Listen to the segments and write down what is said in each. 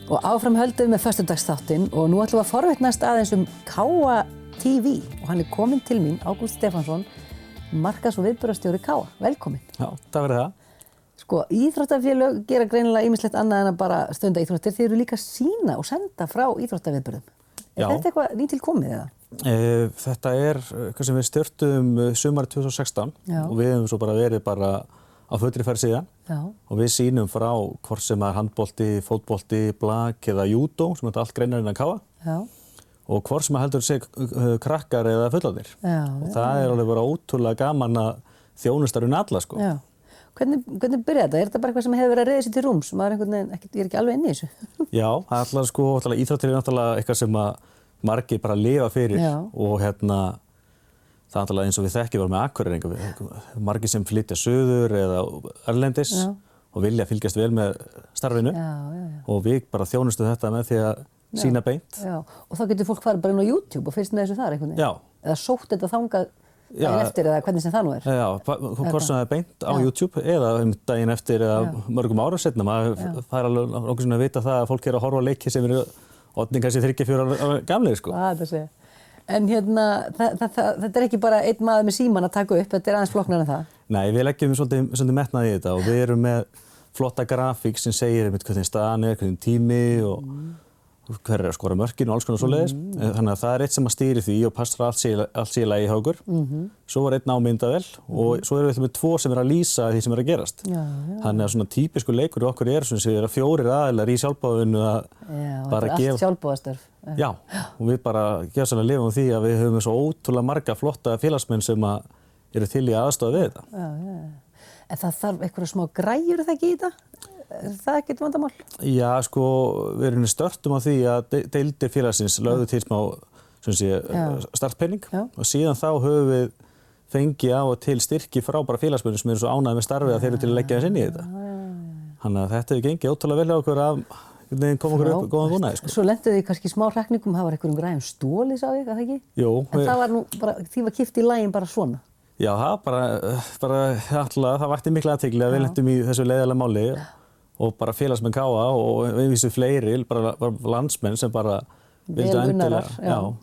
Og áfram höldum með föstudagsþáttinn og nú ætlum við að forvitnast aðeins Káa TV og hann kominn til mín, Ágúst Stefánsson, markaðs- og viðburðarstjóri Káa. Velkominn. Já, takk fyrir það. Sko, íþróttafélög gera greinilega ýmislegt annað en að bara stunda íþróttir. Þeir eru líka að sýna og senda frá íþróttaviðburðum. Er þetta eitthvað nýtilkomið eða? Þetta eitthvað sem við stjórtum sumarið 2016 og við hefum svo bara verið á fullri ferð síðan. Já. Og við sýnum frá hvort sem handbolti, fótbolti, blak eða júdó, sem þetta allt greinar innan Káa. Já. Og hvort sem heldur sig krakkar eða fullorðnir. Og það alveg bara ótrúlega gaman að þjónusta alla, sko. Já. Hvernig byrjaði þetta? Er þetta bara eitthvað sem hefur verið að reiða sér til rúms? Ég ekki alveg inni í þessu. Já, íþróttir náttúrulega eitthvað sem margir bara lifa fyrir. Já. Og það náttúrulega eins og við þekkjum var með Akureyringa, margir sem flytja suður eða erlendis og vilja fylgjast vel með starfinu. Og við bara þjónustum þetta með því að sýna beint. Já. Og þá getur fólk farið bara inn á YouTube og fyrst með þessu þar einhvern veginn? Já. Eða sótt þetta þangað daginn eftir eða hvernig sem það nú er? Já, hvort sem það er beint á YouTube eða daginn eftir eða mörgum árum seinna. Það alveg okkur sem að vita það að fólk að horfa á leiki sem eru orðnir kannski 3-4 ára gamlir, sko. Það sé. En þetta ekki bara einn maður með síman að taka upp, þetta aðeins flokknar en það? Nei, við leggjum svolítið metnað í þetta og við erum með flotta grafík sem segir hvernig staðan hvernig tími og hver að skora mörkin og alls konar svoleiðis. Þannig að það eitt sem að stýri því og passar allt sé í lagi hjá okkur. Svo var einn á myndavél og svo erum við með 2 sem að lýsa því sem að gerast. Þannig að svona típiskur leikur í okkur sem séu 4 aðilar í sjálfboðavinnu að bara gefa... Allt sjálfboðastörf. Já, og við bara gjörsamlega lifum því að við höfum svo ótrúlega marga flotta félagsmenn sem eru til í aðstoða við þetta. En það þarf einhverja smá græjur það ekki í þetta? Er það ekkert vandamál? Já, sko, við erum störtum á því að deildir félagsins lögðu til smá startpenning og síðan þá höfum við fengið á og til styrki frá bara félagsmönnum sem eru svo ánægðir með starfið að þeir eru til að leggja þess inn í þetta. Þannig að þetta hefur gengið ótrúlega vel á okkur að koma okkur upp góðan búnaði, sko. Svo lentuðu þið kannski smá hrakningum, það var einhverjum græjum stólið, sá ég, að það ekki? Jú. En það var nú bara, því var kippt í laginn bara svona? Já, það vakti mikla athygli að við lentum í þessu leiðarlega máli og bara félagsmenn Káa og við vísum fleiri, bara landsmenn sem bara vildu endilega,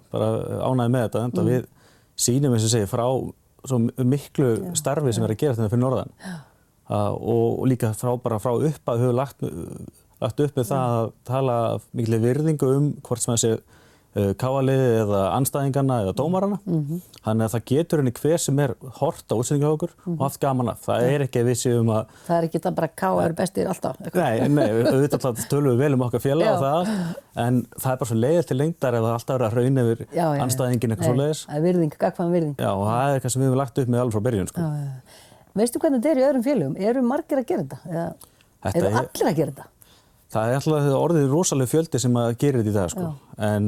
bara ánægði með þetta, enda við sýnum eins og segja frá svo miklu starfi sem er að gera þetta fyrir norðan og líka frá upp að höfum lagt upp með það að tala miklu virðingu hvort sem þessi Káa-liðið eða andstæðingarna eða dómarana. Þannig að það getur henni hver sem hort á útsendingu hjá okkur og haft gaman af. Það ekki að við séum að... Það ekki það bara Káa eru bestir alltaf? Nei, auðvitað tölum við vel okkar félag á það, en það bara svo leiðir til lengdar ef það alltaf að hraun yfir andstæðingin eitthvað svoleiðis. Það virðing, gagnkvæm virðing. Já, og það eitthvað sem við höfum lagt upp með alveg frá byrjun, sko. Veistu hvernig þetta í öðrum félögum? Eru margir að gera þetta? Eru allir að gera þetta? Það alltaf orðið rosalega fjöldi sem að gera þetta í dag, sko. En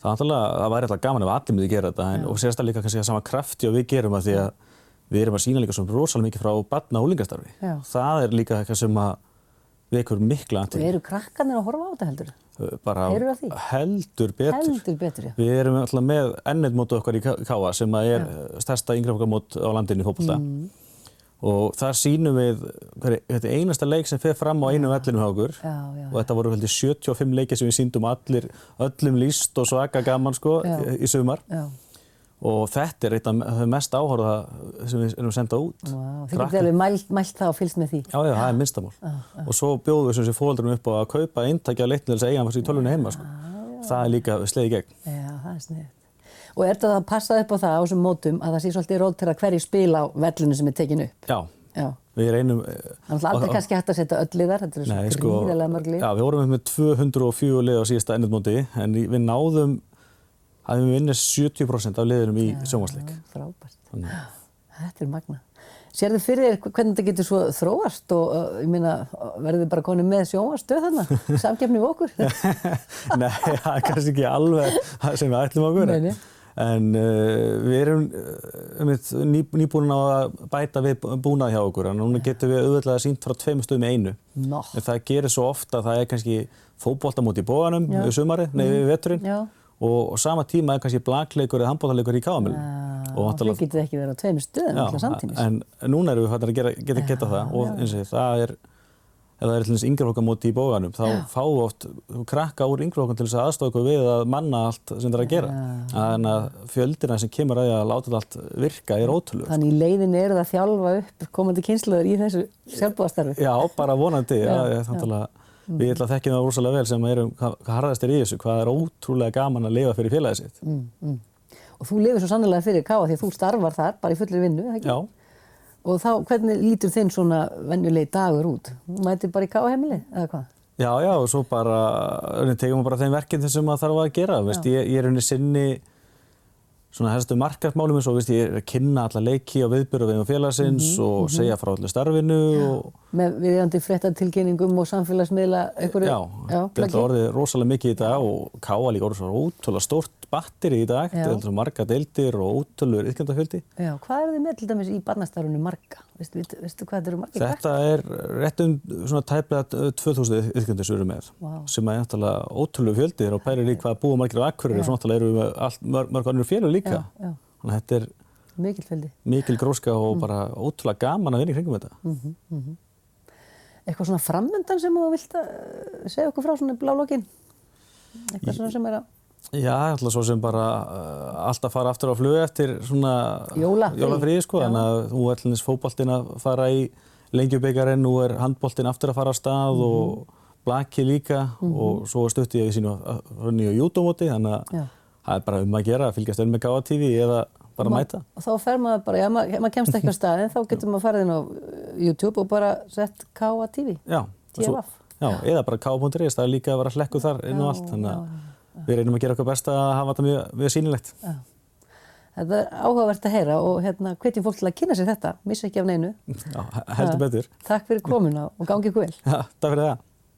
það væri alltaf gaman ef allir myndi gera þetta og sérstaklega líka kannski að sama krafti og við gerum að því að við erum að sýna líka svona rosalega mikið frá barna- og unglingastarfi. Það líka eitthvað sem að við vekur mikla athygli. Og eru krakkarnir að horfa á þetta heldur? Bara heldur betur. Við erum alltaf með N1-mótið okkar í Káa sem stærsta yngreflokkar á landinu í fótbolta. Og þar sýnum við þetta einasta leik sem fer fram á einu vellinum hjá okkur og þetta voru 75 leikir sem við sýndum öllum líst og svaka gaman, sko, í sumar. Og þetta eitt af það mest áhorfa sem við erum sendað út. Þið getið alveg mælt það og fylgst með því? Já, það minnstamál. Og svo bjóðum við foreldrum upp á að kaupa eintaki af leiknum til þess að eiga hann í tölvunni heima, sko. Það líka slegið í gegn. Já, það sniðugt. Og þetta að passa upp á það á þessum mótum að það sé svolítið rótera hverju spil á vellinu sem tekin upp? Já. Við reynum... Þannig að aldrei kannski hægt að setja öll liðar, þetta er svo gríðarlega mörg lið. Já, við vorum með 204 lið á síðasta N1-móti, en við náðum að við vinnum 70% af liðunum í sjónvarpsleik. Frábært. Þetta er magnað. Sérðu fyrir þér hvernig þetta getur svo þróast og ég meina, verður þið bara konið með sjónvarpsstöð þarna, samkeppni við okkur? Nei, það er kannski ekki alveg það sem við ætlum okkur. Nei. En við erum nýbúin á að bæta við búnað hjá okkur, en núna getum við auðvitað sýnt frá 2 stöðum í einu. En það gerir svo ofta að það er kannski fótboltamót í Boganum við veturinn og sama tíma er kannski blakleikur eða handboltaleikur í Káamölum. Og þau getur ekki verið á 2 stöðum alltaf samtímis. En núna erum við að geta það og eins og það ef það til þess yngreflokkamóti í bóganum, þá fá oft krakka úr yngreflokkum til þess að aðstoða okkur við að manna allt sem það er að gera. Þannig að fjöldina sem kemur að því að láta þetta allt virka ótrúlegur. Þannig í leiðinni eru það að þjálfa upp komandi kynslóðir í þessu sjálfboðastarfi? Já, bara vonandi. Við þekkjum það rosalega vel sem erum hvað harðastir í þessu, hvað er ótrúlega gaman að lifa fyrir félagið sitt. Og þú lifir svo sannarlega fyrir KA því að þú starfar þar bara í fullri vinnu, ekki? Já. Og þá, hvernig lítur þinn svona venjulegi dagur út? Mætir bara í KA-heimilið, eða hvað? Já, og svo bara, tegum við bara þeim verkefni sem maður þarf að gera. Ég er sinni svona helstu markaðsmálum eins og ég er að kynna alla leiki á viðburðavegum félagsins og segja frá allir starfinu. Með viðeigandi fréttatilkynningum og samfélagsmiðla einhverju? Já, þetta orðið rosalega mikið í dag og KA líka orðið svo ótrúlega stórt batteri í dag. Þetta er svo marga deildir og ótrúlegur iðkendafjöldi. Já, hvað þið með til dæmis í barnastarfinu marga? Veistu hvað þetta eru margir? Þetta er rétt svona tæplega 2000 iðkendur sem við erum með, sem er náttúrulega ótrúlegur fjöldi og pælir í hvað búa margir á Akureyri og svo náttúrulega erum við mörg önnur félög líka. Þannig að þetta er mikil fjöldi. Mikil gróska og bara ótrúlega gaman að vinna í kringum þetta. Eitthvað svona framundan sem þú vilt segja okkur frá svona blálokkin? Eitthvað svona sem er að... Já, alltaf svo sem bara alltaf fara aftur á flug eftir svona jólafríi, sko. Þannig að nú er allins fótboltinn að fara í Lengjubikarinn, nú er handboltinn aftur að fara af stað og blaki líka og svo stutti ég í sínu nýju júdómóti, þannig að það er bara að gera að fylgjast vel með KA TV eða bara mæta. Og þá fer maður bara, maður kemst ekki á staðinn, þá getur maður farið inn á YouTube og bara sett KA TV. Já, eða bara KA.is, það er líka að vera hlekkuð þar inn og allt, þannig að við reynum að gera okkar best að hafa þetta mjög sýnilegt. Þetta er áhugavert að heyra og hvetjum fólk til að kynna sér þetta, missa ekki af neinu. Já, heldur betur. Takk fyrir komuna og gangi ykkur vel. Já, takk fyrir það.